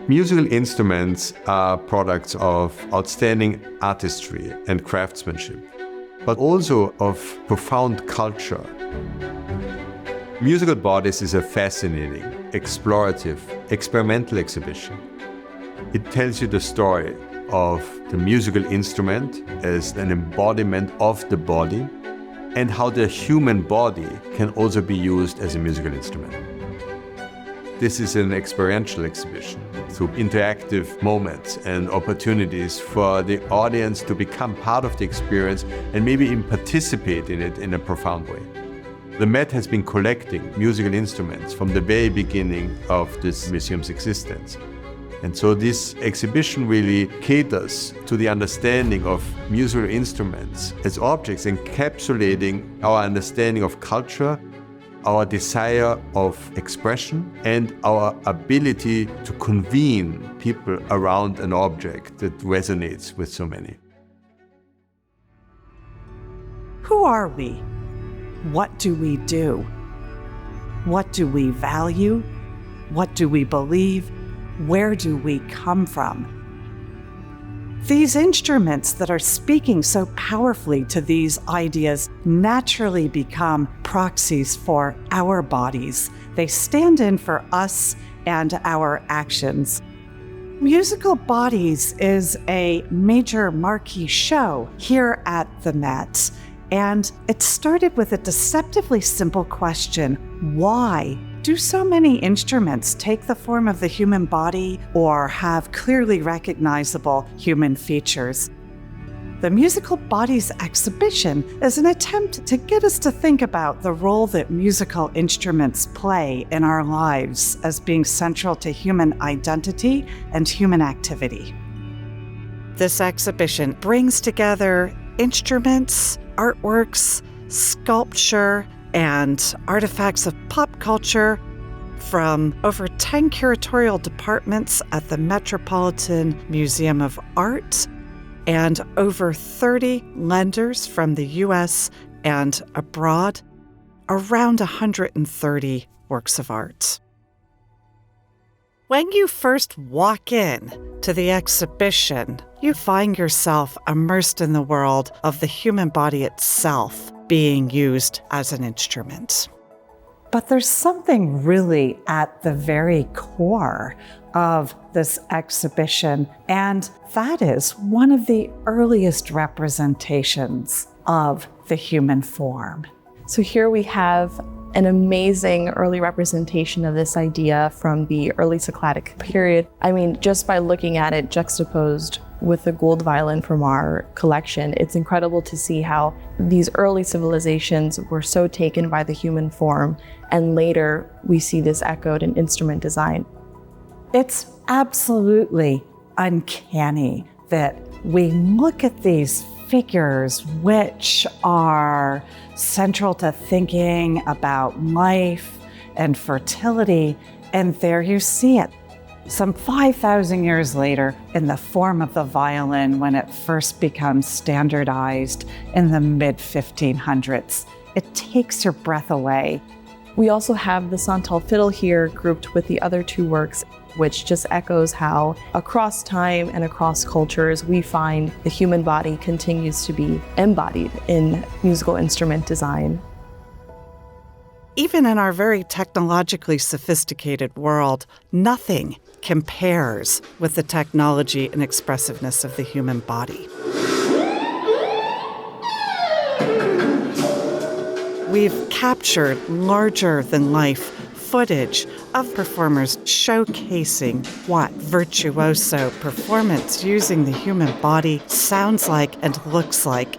Musical instruments are products of outstanding artistry and craftsmanship, but also of profound culture. Musical Bodies is a fascinating, explorative, experimental exhibition. It tells you the story of the musical instrument as an embodiment of the body and how the human body can also be used as a musical instrument. This is an experiential exhibition through interactive moments and opportunities for the audience to become part of the experience and maybe even participate in it in a profound way. The Met has been collecting musical instruments from the very beginning of this museum's existence. And so this exhibition really caters to the understanding of musical instruments as objects, encapsulating our understanding of culture, our desire of expression, and our ability to convene people around an object that resonates with so many. Who are we? What do we do? What do we value? What do we believe? Where do we come from? These instruments that are speaking so powerfully to these ideas naturally become proxies for our bodies. They stand in for us and our actions. Musical Bodies is a major marquee show here at the Met, and it started with a deceptively simple question: why do so many instruments take the form of the human body or have clearly recognizable human features? The Musical Bodies exhibition is an attempt to get us to think about the role that musical instruments play in our lives as being central to human identity and human activity. This exhibition brings together instruments, artworks, sculpture, and artifacts of pop culture from over 10 curatorial departments at the Metropolitan Museum of Art and over 30 lenders from the US and abroad, around 130 works of art. When you first walk in to the exhibition, you find yourself immersed in the world of the human body itself being used as an instrument. But there's something really at the very core of this exhibition, and that is one of the earliest representations of the human form. So here we have an amazing early representation of this idea from the early Socratic period. I mean, just by looking at it juxtaposed with the gold violin from our collection, it's incredible to see how these early civilizations were so taken by the human form, and later we see this echoed in instrument design. It's absolutely uncanny that we look at these figures which are central to thinking about life and fertility, and there you see it. Some 5,000 years later, in the form of the violin when it first becomes standardized in the mid-1500s. It takes your breath away. We also have the Santal fiddle here grouped with the other two works, which just echoes how across time and across cultures we find the human body continues to be embodied in musical instrument design. Even in our very technologically sophisticated world, nothing compares with the technology and expressiveness of the human body. We've captured larger-than-life footage of performers showcasing what virtuoso performance using the human body sounds like and looks like.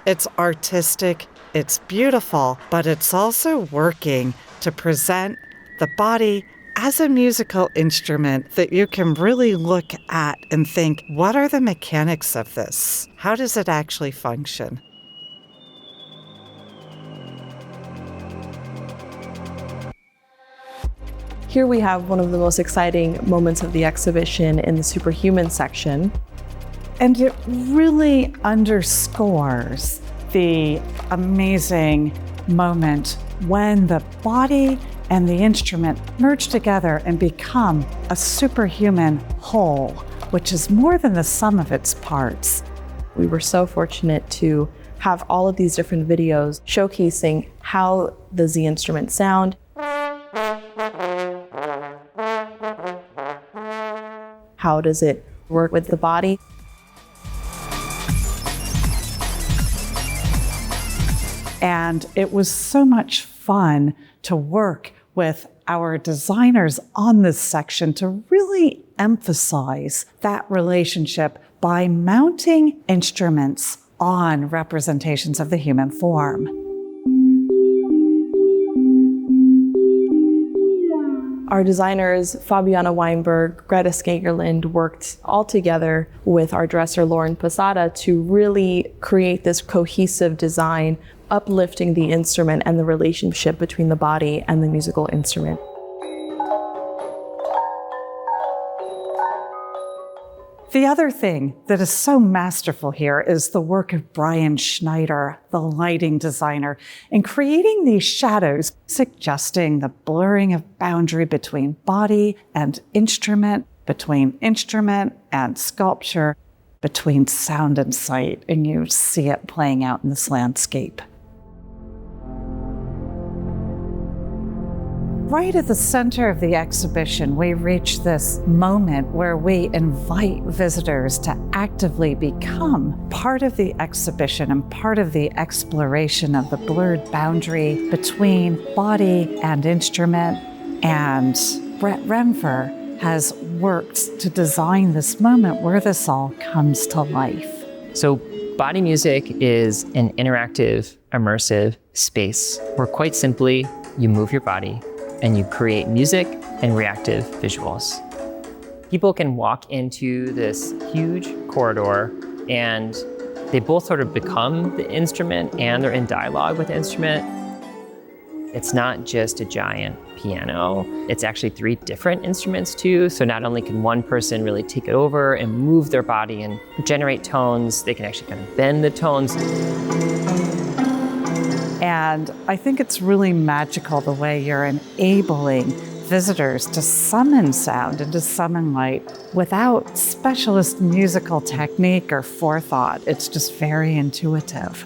It's artistic, it's beautiful, but it's also working to present the body as a musical instrument that you can really look at and think, what are the mechanics of this? How does it actually function? Here we have one of the most exciting moments of the exhibition in the superhuman section. And it really underscores the amazing moment when the body and the instrument merge together and become a superhuman whole, which is more than the sum of its parts. We were so fortunate to have all of these different videos showcasing how does the instrument sound, how does it work with the body. And it was so much fun to work with our designers on this section to really emphasize that relationship by mounting instruments on representations of the human form. Our designers, Fabiana Weinberg, Greta Skagerland, worked all together with our dresser, Lauren Posada, to really create this cohesive design, uplifting the instrument and the relationship between the body and the musical instrument. The other thing that is so masterful here is the work of Brian Schneider, the lighting designer, in creating these shadows, suggesting the blurring of boundary between body and instrument, between instrument and sculpture, between sound and sight, and you see it playing out in this landscape. Right at the center of the exhibition, we reach this moment where we invite visitors to actively become part of the exhibition and part of the exploration of the blurred boundary between body and instrument. And Brett Renfer has worked to design this moment where this all comes to life. So body music is an interactive, immersive space where quite simply you move your body and you create music and reactive visuals. People can walk into this huge corridor and they both sort of become the instrument and they're in dialogue with the instrument. It's not just a giant piano, it's actually 3 different instruments too. So not only can one person really take it over and move their body and generate tones, they can actually kind of bend the tones. And I think it's really magical the way you're enabling visitors to summon sound and to summon light without specialist musical technique or forethought. It's just very intuitive.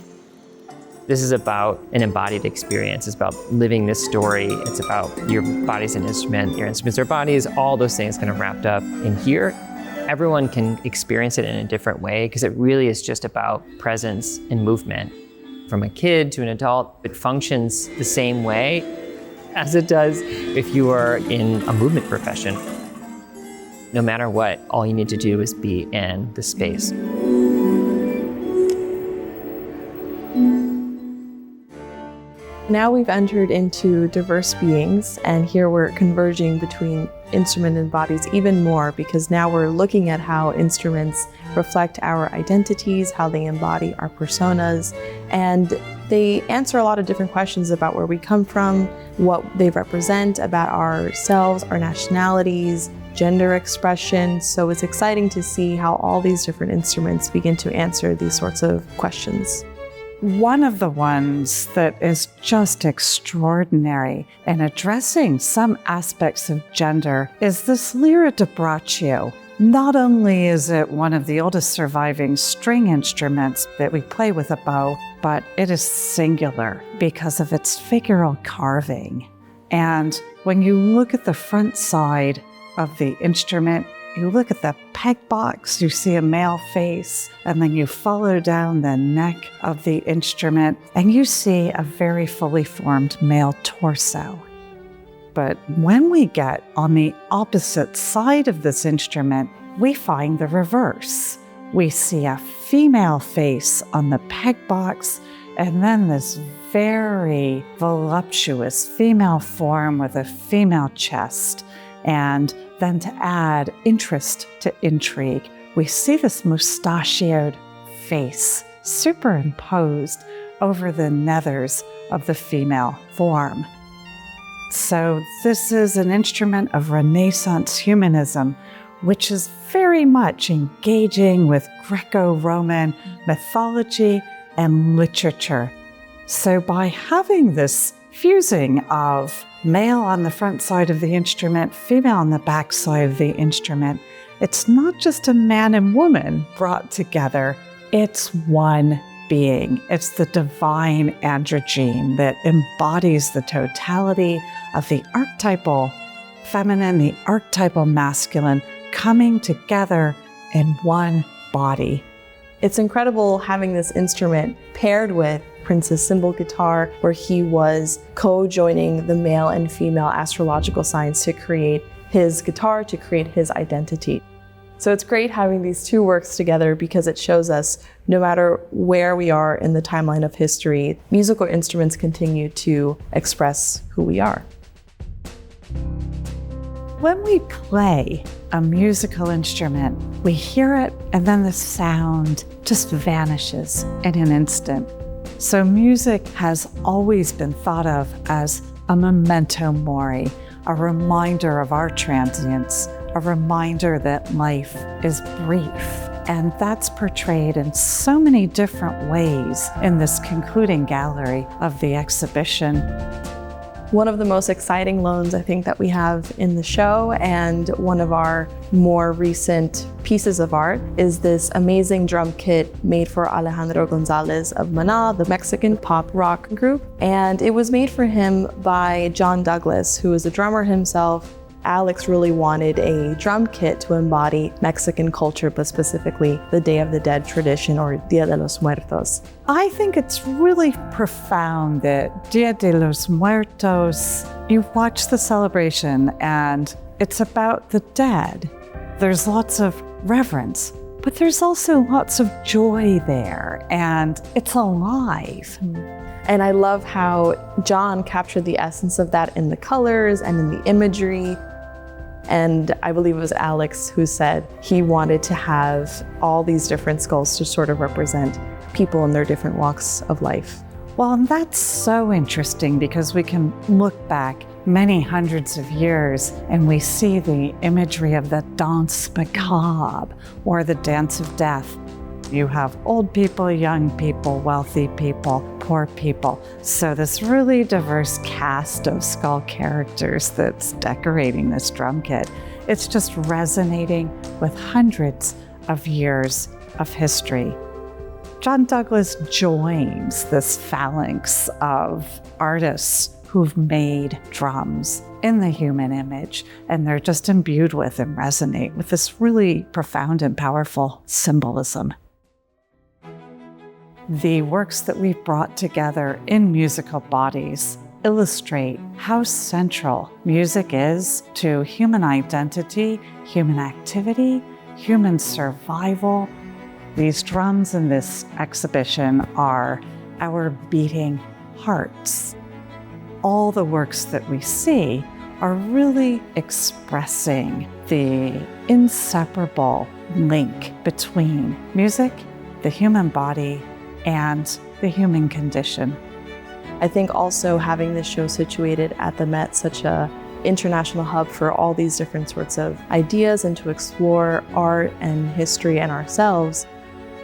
This is about an embodied experience. It's about living this story. It's about your body's an instrument, your instruments are bodies, all those things kind of wrapped up in here. Everyone can experience it in a different way because it really is just about presence and movement. From a kid to an adult, it functions the same way as it does if you are in a movement profession. No matter what, all you need to do is be in the space. Now we've entered into diverse beings, and here we're converging between instrument and bodies even more, because now we're looking at how instruments reflect our identities, how they embody our personas, and they answer a lot of different questions about where we come from, what they represent about ourselves, our nationalities, gender expression. So it's exciting to see how all these different instruments begin to answer these sorts of questions. One of the ones that is just extraordinary in addressing some aspects of gender is this lira da braccio. Not only is it one of the oldest surviving string instruments that we play with a bow, but it is singular because of its figural carving. And when you look at the front side of the instrument, you look at the peg box, you see a male face, and then you follow down the neck of the instrument, and you see a very fully formed male torso. But when we get on the opposite side of this instrument, we find the reverse. We see a female face on the peg box, and then this very voluptuous female form with a female chest. And then to add interest to intrigue, we see this mustachioed face superimposed over the nethers of the female form. So this is an instrument of Renaissance humanism, which is very much engaging with Greco-Roman mythology and literature. So by having this fusing of male on the front side of the instrument, female on the back side of the instrument. It's not just a man and woman brought together, it's one being. It's the divine androgyne that embodies the totality of the archetypal feminine, the archetypal masculine coming together in one body. It's incredible having this instrument paired with Prince's cymbal guitar, where he was co-joining the male and female astrological signs to create his guitar, to create his identity. So it's great having these two works together because it shows us no matter where we are in the timeline of history, musical instruments continue to express who we are. When we play a musical instrument, we hear it and then the sound just vanishes in an instant. So music has always been thought of as a memento mori, a reminder of our transience, a reminder that life is brief. And that's portrayed in so many different ways in this concluding gallery of the exhibition. One of the most exciting loans I think that we have in the show, and one of our more recent pieces of art, is this amazing drum kit made for Alejandro Gonzalez of Maná, the Mexican pop rock group. And it was made for him by John Douglas, who is a drummer himself. Alex really wanted a drum kit to embody Mexican culture, but specifically the Day of the Dead tradition, or Dia de los Muertos. I think it's really profound that Dia de los Muertos, you watch the celebration and it's about the dead. There's lots of reverence, but there's also lots of joy there, and it's alive. And I love how John captured the essence of that in the colors and in the imagery. And I believe it was Alex who said he wanted to have all these different skulls to sort of represent people in their different walks of life. Well, and that's so interesting because we can look back many hundreds of years and we see the imagery of the danse macabre, or the dance of death. You have old people, young people, wealthy people, poor people. So this really diverse cast of skull characters that's decorating this drum kit. It's just resonating with hundreds of years of history. John Douglas joins this phalanx of artists who've made drums in the human image, and they're just imbued with and resonate with this really profound and powerful symbolism. The works that we've brought together in musical bodies illustrate how central music is to human identity, human activity, human survival. These drums in this exhibition are our beating hearts. All the works that we see are really expressing the inseparable link between music, the human body, and the human condition. I think also having this show situated at the Met, such a international hub for all these different sorts of ideas and to explore art and history and ourselves,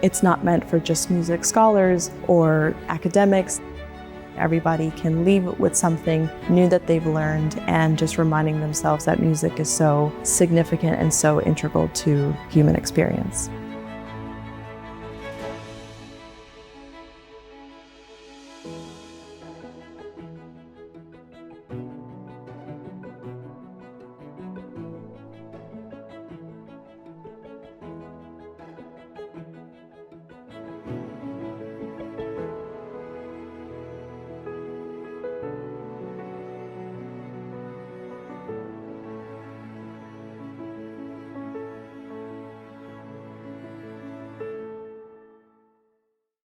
it's not meant for just music scholars or academics. Everybody can leave with something new that they've learned, and just reminding themselves that music is so significant and so integral to human experience.